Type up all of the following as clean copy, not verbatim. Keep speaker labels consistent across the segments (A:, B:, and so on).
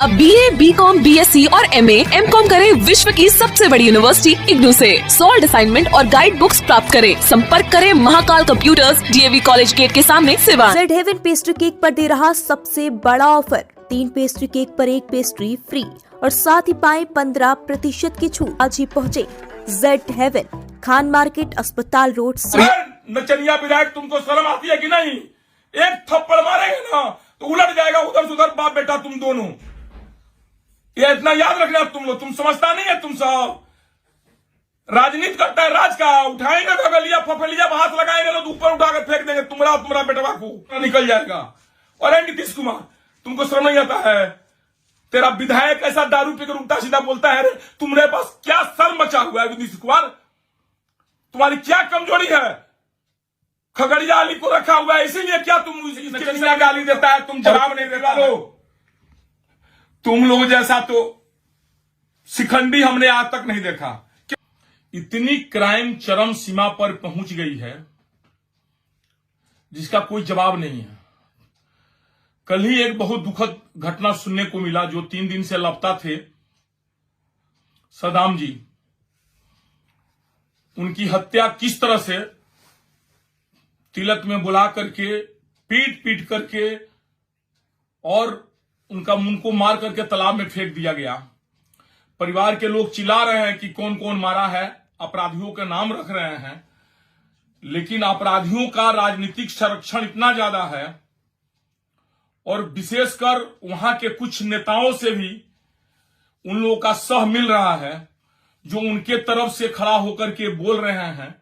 A: अब BA, BCom, BSc और MA, MCom करें विश्व की सबसे बड़ी यूनिवर्सिटी इग्नू से। सॉल्ड असाइनमेंट और गाइड बुक्स प्राप्त करें। संपर्क करें Mahakal computers, DAV college gate के सामने, Siwan.
B: Z heaven pastry cake पर दे रहा सबसे बड़ा ऑफर, 3 पेस्ट्री केक पर 1 पेस्ट्री फ्री और साथ ही पाए 15% की छूट। आज ही पहुँचे जेड हेवन, खान मार्केट, अस्पताल रोड।
C: नचनिया विधायक, तुमको शर्म आती है कि नहीं? एक थप्पड़ मारेंगे ना तो उलट जाएगा उधर से उधर, बाप बेटा तुम दोनों। ये इतना याद रखना तुम लोग, तुम समझता नहीं है। तुम सब राजनीति करता है, राज का उठाएंगे तो गलिया फफलिया हाथ लगाएंगे तो ऊपर उठा कर फेंक देंगे तुम्हारा बेटवा को, निकल जाएगा। और नीतीश कुमार, तुमको शर्म नहीं आता है? तेरा विधायक ऐसा दारू पीकर उल्टा सीधा बोलता है। तुम्हारे पास क्या शर्म बचा हुआ है नीतीश कुमार? तुम्हारी क्या कमजोरी है? खगड़िया अली को रखा हुआ है, इसीलिए क्या तुम इसके गाली देता है? तुम जवाब नहीं देता लो। तुम लोग जैसा तो शिखंडी हमने आज तक नहीं देखा। इतनी क्राइम चरम सीमा पर पहुंच गई है जिसका कोई जवाब नहीं है। कल ही एक बहुत दुखद घटना सुनने को मिला, जो 3 दिन से लापता थे सदाम जी। उनकी हत्या किस तरह से तिलक में बुला करके पीट पीट करके और उनका मुंह को मार करके तालाब में फेंक दिया गया। परिवार के लोग चिल्ला रहे हैं कि कौन कौन मारा है, अपराधियों के नाम रख रहे हैं, लेकिन अपराधियों का राजनीतिक संरक्षण इतना ज्यादा है और विशेषकर वहां के कुछ नेताओं से भी उन लोगों का सह मिल रहा है, जो उनके तरफ से खड़ा होकर के बोल रहे हैं।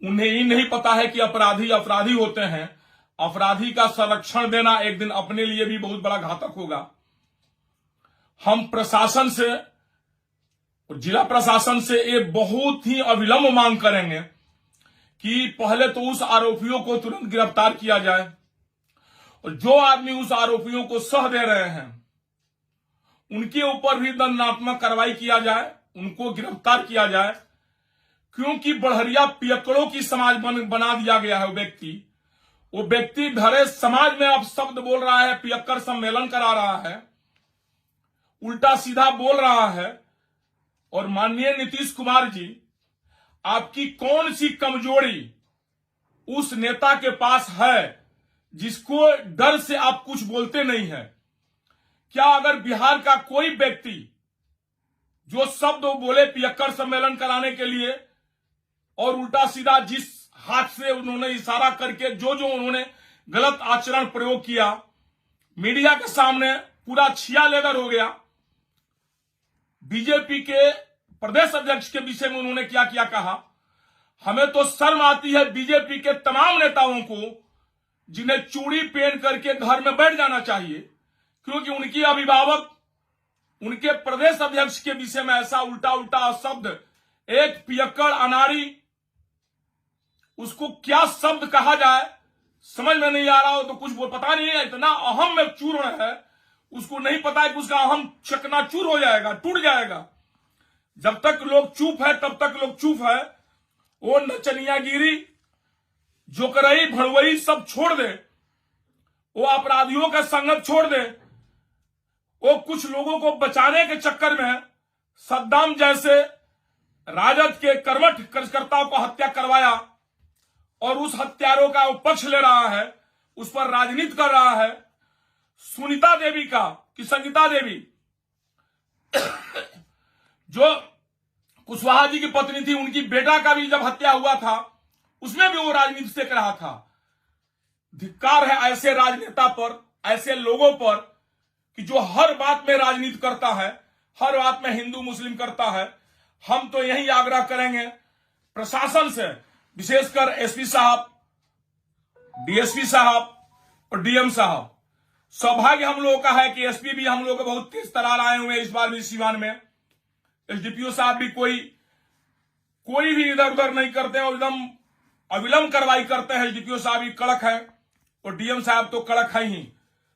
C: उन्हें ही नहीं पता है कि अपराधी अपराधी होते हैं। अपराधी का संरक्षण देना एक दिन अपने लिए भी बहुत बड़ा घातक होगा। हम प्रशासन से, जिला प्रशासन से एक बहुत ही अविलंब मांग करेंगे कि पहले तो उस आरोपियों को तुरंत गिरफ्तार किया जाए और जो आदमी उस आरोपियों को सह दे रहे हैं उनके ऊपर भी दंडात्मक कार्रवाई किया जाए, उनको गिरफ्तार किया जाए। क्योंकि बढ़िया पियक्कड़ों की समाज बना दिया गया है। वो व्यक्ति भरे समाज में अब शब्द बोल रहा है, पियक्कड़ सम्मेलन करा रहा है, उल्टा सीधा बोल रहा है। और माननीय नीतीश कुमार जी, आपकी कौन सी कमजोरी उस नेता के पास है जिसको डर से आप कुछ बोलते नहीं है? क्या अगर बिहार का कोई व्यक्ति जो शब्द बोले पियक्कड़ सम्मेलन कराने के लिए और उल्टा सीधा जिस हाथ से उन्होंने इशारा करके जो उन्होंने गलत आचरण प्रयोग किया, मीडिया के सामने पूरा छिया लेदर हो गया। बीजेपी के प्रदेश अध्यक्ष के विषय में उन्होंने क्या क्या कहा। हमें तो शर्म आती है बीजेपी के तमाम नेताओं को, जिन्हें चूड़ी पहन करके घर में बैठ जाना चाहिए, क्योंकि उनकी अभिभावक उनके प्रदेश अध्यक्ष के विषय में ऐसा उल्टा उल्टा शब्द, एक पियक्कड़ अनाड़ी, उसको क्या शब्द कहा जाए समझ में नहीं आ रहा हो तो कुछ पता नहीं है। इतना अहम में चूर्ण है, उसको नहीं पता है कि उसका अहम चकनाचूर हो जाएगा, टूट जाएगा। जब तक लोग चुप है तब तक लोग चुप है। वो नचनियागिरी, जोकरई, भड़वई सब छोड़ दे, वो अपराधियों का संगत छोड़ दे। वो कुछ लोगों को बचाने के चक्कर में सद्दाम जैसे राजद के कर्मठ कार्यकर्ताओं को हत्या करवाया और उस हत्यारों का वो पक्ष ले रहा है, उस पर राजनीति कर रहा है। सुनीता देवी का कि संगीता देवी जो कुशवाहा जी की पत्नी थी, उनकी बेटा का भी जब हत्या हुआ था उसमें भी वो राजनीति से कर रहा था। धिक्कार है ऐसे राजनेता पर, ऐसे लोगों पर कि जो हर बात में राजनीति करता है, हर बात में हिंदू मुस्लिम करता है। हम तो यही आग्रह करेंगे प्रशासन से, विशेषकर एसपी साहब, डीएसपी साहब और डीएम साहब। सौभाग्य हम लोगों का है कि एसपी भी हम लोग को बहुत तेज तरार आए हुए हैं इस बार भी सीवान में। एसडीपीओ साहब भी कोई भी इधर उधर नहीं करते हैं और एकदम अविलंब कार्रवाई करते हैं। एसडीपीओ साहब भी कड़क है और डीएम साहब तो कड़क है ही।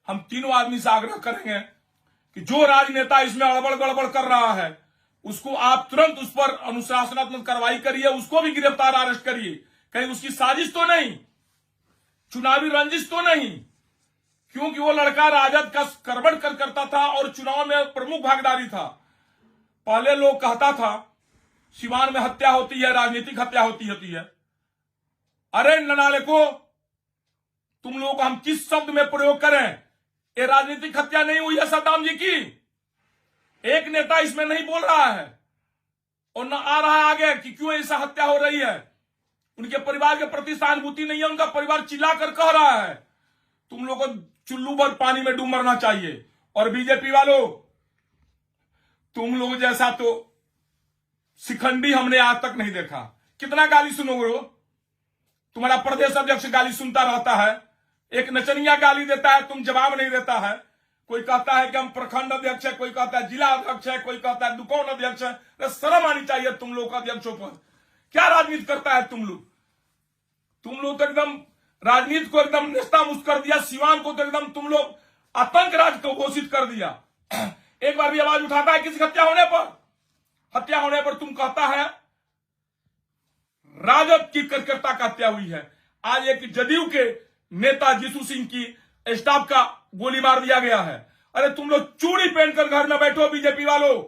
C: हम तीनों आदमी से आग्रह करेंगे कि जो राजनेता इसमें अड़बड़ गड़बड़ कर रहा है उसको आप तुरंत उस पर अनुशासनात्मक कार्रवाई करिए, उसको भी गिरफ्तार अरेस्ट करिए। कहीं उसकी साजिश तो नहीं, चुनावी रंजिश तो नहीं, क्योंकि वो लड़का राजद का करबड़ करता था और चुनाव में प्रमुख भागीदारी था। पहले लोग कहता था सिवान में हत्या होती है, राजनीतिक हत्या होती है। अरे ननाले को, तुम लोग हम किस शब्द में प्रयोग करें? ये राजनीतिक हत्या नहीं हुई है सद्दाम जी की। एक नेता इसमें नहीं बोल रहा है और न आ रहा है आगे कि क्यों ऐसा हत्या हो रही है। उनके परिवार के प्रति सहानुभूति नहीं है, उनका परिवार चिल्लाकर कह रहा है तुम लोग को चुल्लू भर पानी में डूब मरना चाहिए। और बीजेपी वालों, तुम लोग जैसा तो शिखंडी हमने आज तक नहीं देखा। कितना गाली सुनोगे? तुम्हारा प्रदेश अध्यक्ष गाली सुनता रहता है, एक नचनिया गाली देता है, तुम जवाब नहीं देता है। कोई कहता है कि हम प्रखंड अध्यक्ष है, कोई कहता है जिला अध्यक्ष है, कोई कहता है दुकान अध्यक्ष है। शर्म आनी चाहिए तुम लोग का अध्यक्षों पर। क्या राजनीति करता है तुम लोग? तुम लोग तो एकदम राजनीति को एकदम नेस्तामुस्त कर दिया। सिवान को तो एकदम तुम लोग आतंक राज को घोषित कर दिया। एक बार भी आवाज उठाता है किसी हत्या होने पर तुम कहता है राजद की कार्यकर्ता का हत्या हुई है। आज एक जदयू के नेता जीसू सिंह की स्टाफ का गोली मार दिया गया है। अरे तुम लोग चूड़ी पहनकर घर में बैठो बीजेपी वालों।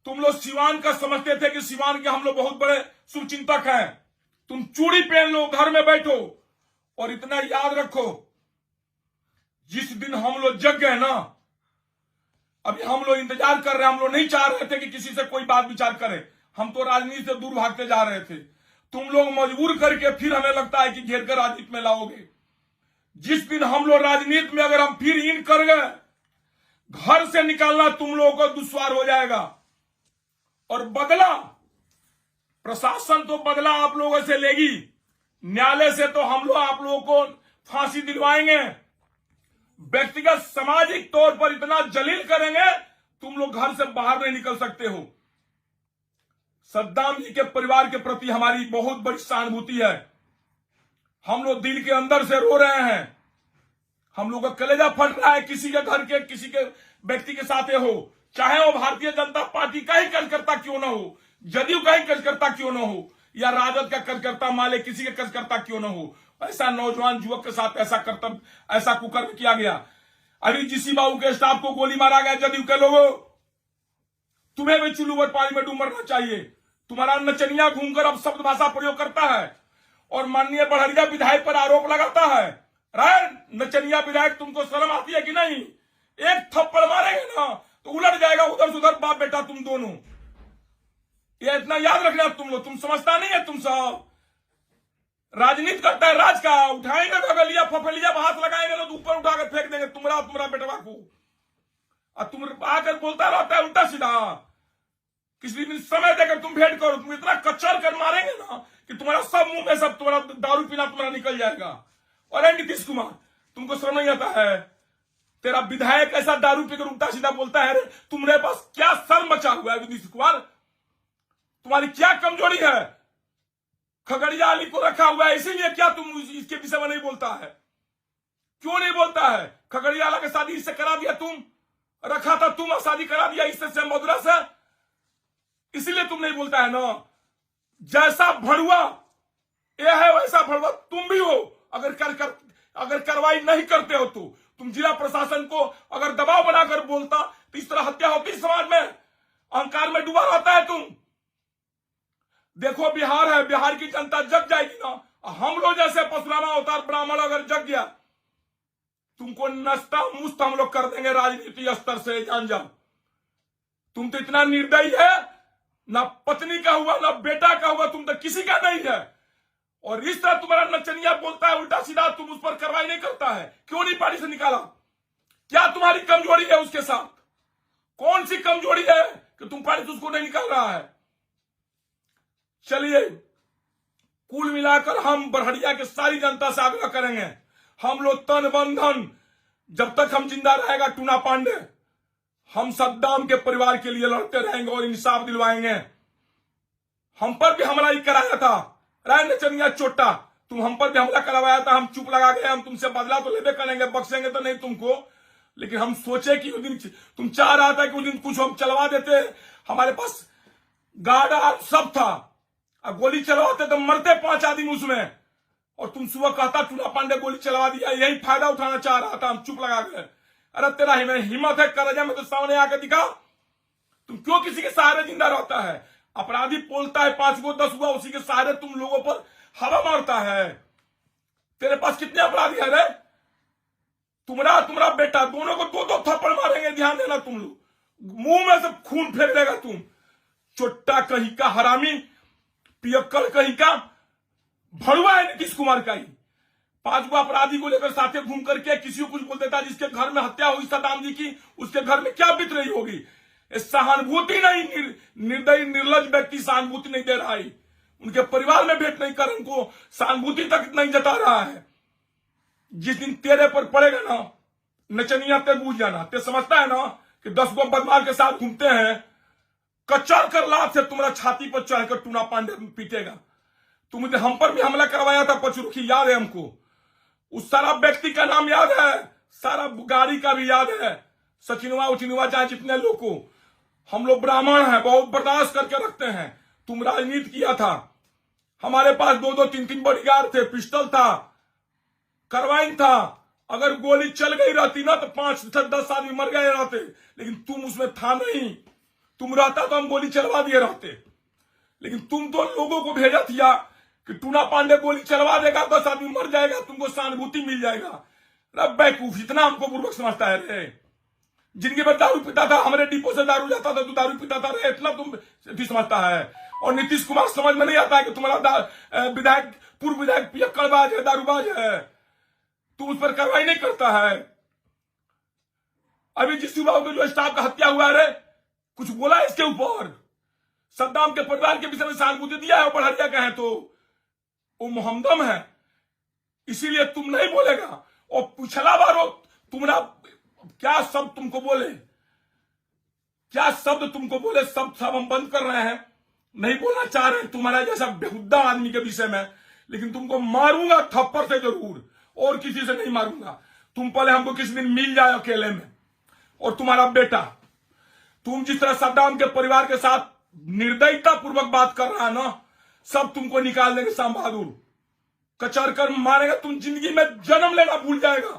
C: तुम लोग सिवान का समझते थे कि सिवान के हम लोग बहुत बड़े शुभचिंतक हैं। तुम चूड़ी पहन लो, घर में बैठो। और इतना याद रखो, जिस दिन हम लोग जग गए ना, अभी हम लोग इंतजार कर रहे हैं। हम लोग नहीं चाह रहे थे कि किसी से कोई बात विचार करे। हम तो राजनीति से दूर भागते जा रहे थे। तुम लोग मजबूर करके फिर हमें लगता है कि घेर कर राजनीति में लाओगे। जिस दिन हम लोग राजनीति में अगर हम फिर इन कर गए, घर से निकालना तुम लोगों को दुश्वार हो जाएगा। और बदला प्रशासन तो बदला आप लोगों से लेगी, न्यायालय से तो हम लोग आप लोगों को फांसी दिलवाएंगे। व्यक्तिगत सामाजिक तौर पर इतना जलील करेंगे तुम लोग घर से बाहर नहीं निकल सकते हो। सद्दाम जी के परिवार के प्रति हमारी बहुत बड़ी सहानुभूति है। हम लोग दिल के अंदर से रो रहे हैं। हम लोग का कलेजा फट रहा है किसी के घर के किसी के व्यक्ति के साथ हो, चाहे वो भारतीय जनता पार्टी का ही कार्यकर्ता क्यों ना हो, जदयू का ही कार्यकर्ता क्यों ना हो, या राजद का कार्यकर्ता माले किसी के कार्यकर्ता क्यों ना हो। ऐसा नौजवान युवक के साथ ऐसा कर्तव्य, ऐसा कुकर्म किया गया। अभी जीसी बाबू के स्टाफ को गोली मारा गया। जदयू के लोगों, तुम्हें भी चुल्लू भर पानी में डूब मरना चाहिए। तुम्हारा नचनिया घूमकर अब शब्द भाषा प्रयोग करता है और माननीय बढ़िया विधायक पर आरोप लगाता है। राय नचनिया विधायक, तुमको शर्म आती है कि नहीं? एक थप्पड़ मारेंगे ना तो उलट जाएगा उधर से उधर, बाप बेटा तुम दोनों। ये इतना याद रखना तुम लोग। तुम समझता नहीं है, तुम सब राजनीति करता है राज का। उठाएंगे तो गलिया फफलिया हाथ लगाएंगे तो ऊपर उठाकर फेंक देंगे तुम्हारा बेटवा को। और तुम आकर बोलता रहता है उल्टा सीधा। किसी दिन समय देकर तुम भेंट करो। तुम इतना कच्चर कर मारेंगे ना कि तुम्हारा सब मुंह में सब तुम्हारा दारू पीना तुम्हारा निकल जाएगा। और नीतीश कुमार, तुमको शर्म नहीं आता है? तेरा विधायक ऐसा दारू पीकर उल्टा सीधा बोलता है। तुम्हारे पास क्या शर्म बचा हुआ है नीतीश कुमार? तुम्हारी क्या कमजोरी है? खगड़िया अली को रखा हुआ है, इसीलिए क्या तुम इसके विषय में नहीं बोलता है? क्यों नहीं बोलता है? खगड़िया वाला की शादी इससे करा दिया, तुम रखा था, तुम शादी करा दिया इससे मधुरा से, इसीलिए तुम नहीं बोलता है ना। जैसा भड़ुआ ये है वैसा भड़ुआ तुम भी हो। अगर कार्रवाई नहीं करते हो तो तुम जिला प्रशासन को अगर दबाव बनाकर बोलता तो इस तरह हत्या होती समाज में। अहंकार में डूबा रहता है तुम। देखो बिहार है, बिहार की जनता जग जाएगी ना। हम लोग जैसे परशुरामा अवतार ब्राह्मण अगर जग गया, तुमको नस्ता मुस्त हम लोग कर देंगे राजनीति स्तर से, जान जाओ। तुम तो इतना निर्दयी है, ना पत्नी का हुआ ना बेटा का हुआ, तुम तो किसी का नहीं है। और इस तरह तुम्हारा नचनिया बोलता है उल्टा सीधा, तुम उस पर कार्रवाई नहीं करता है। क्यों नहीं पार्टी से निकाला? क्या तुम्हारी कमजोरी है उसके साथ? कौन सी कमजोरी है कि तुम पार्टी से उसको नहीं निकाल रहा है? चलिए, कुल मिलाकर हम बड़हरिया के सारी जनता से आग्रह करेंगे, हम लोग तन बंधन, जब तक हम जिंदा रहेगा टूना पांडे, हम सद्दाम के परिवार के लिए लड़ते रहेंगे और इंसाफ दिलवाएंगे। हम पर भी हमला ही कराया था राय नचनिया चोटा, तुम हम पर भी हमला करवाया था, हम चुप लगा गए। हम तुमसे बदला तो लेबे करेंगे, बख्शेंगे तो नहीं तुमको। लेकिन हम सोचे कि उस दिन तुम चाह रहा था कि उस दिन कुछ हम चलवा देते, हमारे पास गार्ड सब था, अब गोली चलवाते तो मरते 5 आदमी उसमें। और तुम सुबह कहता टूना पांडे गोली चलवा दिया, यही फायदा उठाना चाह रहा था, हम चुप लगा गए। अरे तेरा हिम्मत है करजा में तो सामने आकर दिखा। तुम क्यों किसी के सहारे जिंदा रहता है? अपराधी बोलता है 5 गो 10 हुआ, उसी के सहारे तुम लोगों पर हवा मारता है। तेरे पास कितने अपराधी है रे? तुम्हारा बेटा दोनों को 2-2 थप्पड़ मारेंगे, ध्यान देना। तुम लोग मुंह में से खून फेंक देगा। तुम चोट्टा कहीं का, हरामी पियक्कड़ कहीं का, भड़ुआ है नीतीश कुमार का ही। 5 गो अपराधी को लेकर साथे घूम करके किसी को कुछ बोल देता। जिसके घर में हत्या हुई सद्दाम जी की, उसके घर में क्या बीत रही होगी? सहानुभूति नहीं, निर्दयी निर्लज व्यक्ति सहानुभूति नहीं दे रहा है। उनके परिवार में भेंट नहीं कर, उनको सहानुभूति तक नहीं जता रहा है। जिस दिन तेरे पर पड़ेगा ना नचनिया, ते बूझ जाना। ते समझता है ना कि 10 गो बदमाश के साथ घूमते हैं, कचर कर लात से तुम्हारा छाती पर चढ़कर टूना पांडे पीटेगा। तुमने हम पर भी हमला करवाया था, पचरुखी याद है हमको। उस सारा व्यक्ति का नाम याद है, सारा गाड़ी का भी याद है, सचिनवा उचिनवा चाहे जितने लोग को। हम लोग ब्राह्मण हैं, बहुत बर्दाश्त करके रखते हैं। तुम राजनीति किया था, हमारे पास 2-2 3-3 बॉडीगार्ड थे, पिस्टल था, कार्बाइन था। अगर गोली चल गई रहती ना तो 5-10 आदमी मर गए रहते, लेकिन तुम उसमें था नहीं। तुम रहता तो हम गोली चलवा दिए रहते, लेकिन तुम तो लोगों को भेजा था कि टूना पांडे गोली चलवा देगा, 10 आदमी मर जाएगा, तुमको सहानुभूति मिल जाएगा। रब बेवकूफ, इतना हमको बुर्बक समझता है रे। जिंदगी भर दारू पीता था, हमारे डिपो से दारू जाता था, तू दारू पीता था रे, इतना तुम समझता है। और नीतीश कुमार समझ में नहीं आता है कि तुम्हारा विधायक, पूर्व विधायक पियक्कड़बाज है, दारूबाज है। तू उस पर कार्रवाई नहीं करता है। अभी जिस युवा को जो स्टाफ का हत्या हुआ है, कुछ बोला इसके ऊपर? सद्दाम के परिवार के विषय में सहानुभूति दिया है, बढ़िया कहें तो वो मोहम्मदम है, इसीलिए तुम नहीं बोलेगा। और पिछला बार तुम्हारा क्या शब्द तुमको बोले, क्या शब्द तुमको बोले, सब हम बंद कर रहे हैं, नहीं बोलना चाह रहे हैं तुम्हारा जैसा बेहुदा आदमी के विषय में। लेकिन तुमको मारूंगा थप्पड़ से जरूर, और किसी से नहीं मारूंगा। तुम पहले हमको किसी दिन मिल जाए अकेले में। और तुम्हारा बेटा, तुम जिस तरह सद्दाम के परिवार के साथ निर्दयता पूर्वक बात कर रहा है ना, सब तुमको निकाल देंगे। शाम बहादुर कचर कर मारेगा। तुम जिंदगी में जन्म लेना भूल जाएगा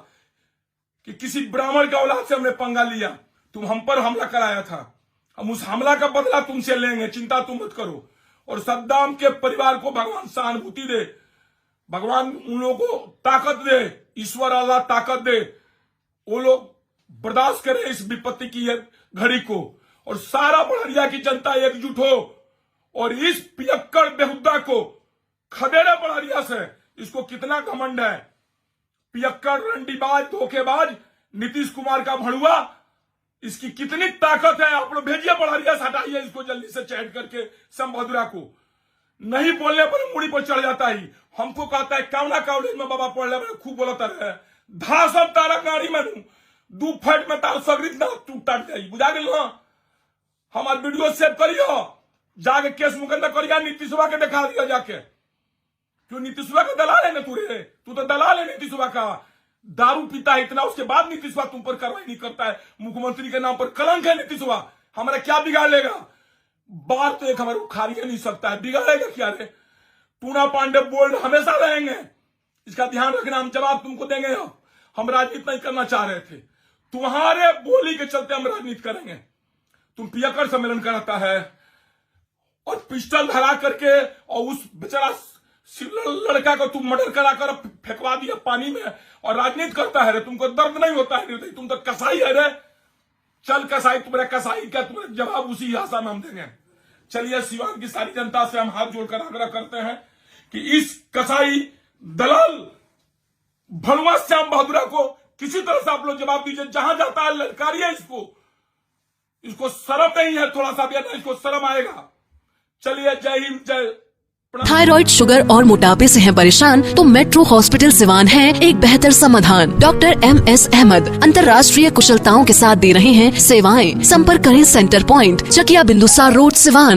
C: कि किसी ब्राह्मण के औलाद से हमने पंगा लिया। तुम हम पर हमला कराया था, हम उस हमला का बदला तुमसे लेंगे, चिंता तुम मत करो। और सद्दाम के परिवार को भगवान सहानुभूति दे, भगवान उन लोगों को ताकत दे, ईश्वर अल्लाह ताकत दे, वो लोग बर्दाश्त करें इस विपत्ति की घड़ी को। और सारा बड़हरिया की जनता एकजुट हो और इस पियक्कड़ बेहुदा को खदेड़े बड़हरिया से। इसको कितना घमंड है, पियक्कड़, रंडीबाज, धोखेबाज नीतीश कुमार का भड़ुआ, इसकी कितनी ताकत है। आप लोग भेजिए बड़हरिया से, हटाइए इसको जल्दी से चैट करके। संबोधरा को नहीं बोलने पर मुड़ी पर चढ़ जाता ही। हमको कहता है कामना कॉलेज में बाबा पढ़ ले, खूब बोलता रहे, धासम तारा गाड़ी में 2 फट में तार सगरी ना टूट जाई, बुझा गई ना। हमारे वीडियो सेव करियो, जाके केस मुकदमा करिया, नीतीशवा के दिखा दिया जाके। क्यों नीतीशवा का दलाल है ना तू रे? तू तो दलाल है नीतीशवा का। दारू पीता है इतना, उसके बाद नीतीशवा तुम पर कार्रवाई नहीं करता है। मुख्यमंत्री के नाम पर कलंक है नीतीशवा। हमारा क्या बिगाड़ लेगा? बार तो एक हमारे उखाड़ नहीं सकता है, बिगाड़ेगा क्या रे? टूना पांडे बोल्ड हमेशा रहेंगे, इसका ध्यान रखना। हम जवाब तुमको देंगे। हम राजनीति नहीं करना चाह रहे थे, तुम्हारे बोली के चलते हम राजनीति करेंगे। तुम पियक्कड़ सम्मेलन कराता है और पिस्टल धरा करके, और उस बेचारा लड़का को तुम मर्डर कराकर फेंकवा दिया पानी में, और राजनीति करता है रे। तुमको दर्द नहीं होता है? तुम तो कसाई है रे। चल कसाई, तुम्हारे कसाई का तुम्हारा जवाब उसी भाषा में हम देंगे। चलिए, सिवान की सारी जनता से हम हाथ जोड़कर आग्रह करते हैं कि इस कसाई दलाल भड़ुआ श्याम बहादुर को किसी तरह से आप लोग जवाब दीजिए। जहां जाता है ललकारिए इसको शर्म नहीं है थोड़ा सा भी, ना इसको शर्म आएगा। चलिए, जय हिंद, जय।
D: थायराइड, शुगर और मोटापे से हैं परेशान तो मेट्रो हॉस्पिटल सिवान है एक बेहतर समाधान। डॉक्टर MS अहमद अंतर्राष्ट्रीय कुशलताओं के साथ दे रहे हैं सेवाएं। संपर्क करें centre point, Chakia Bindusar road, Siwan.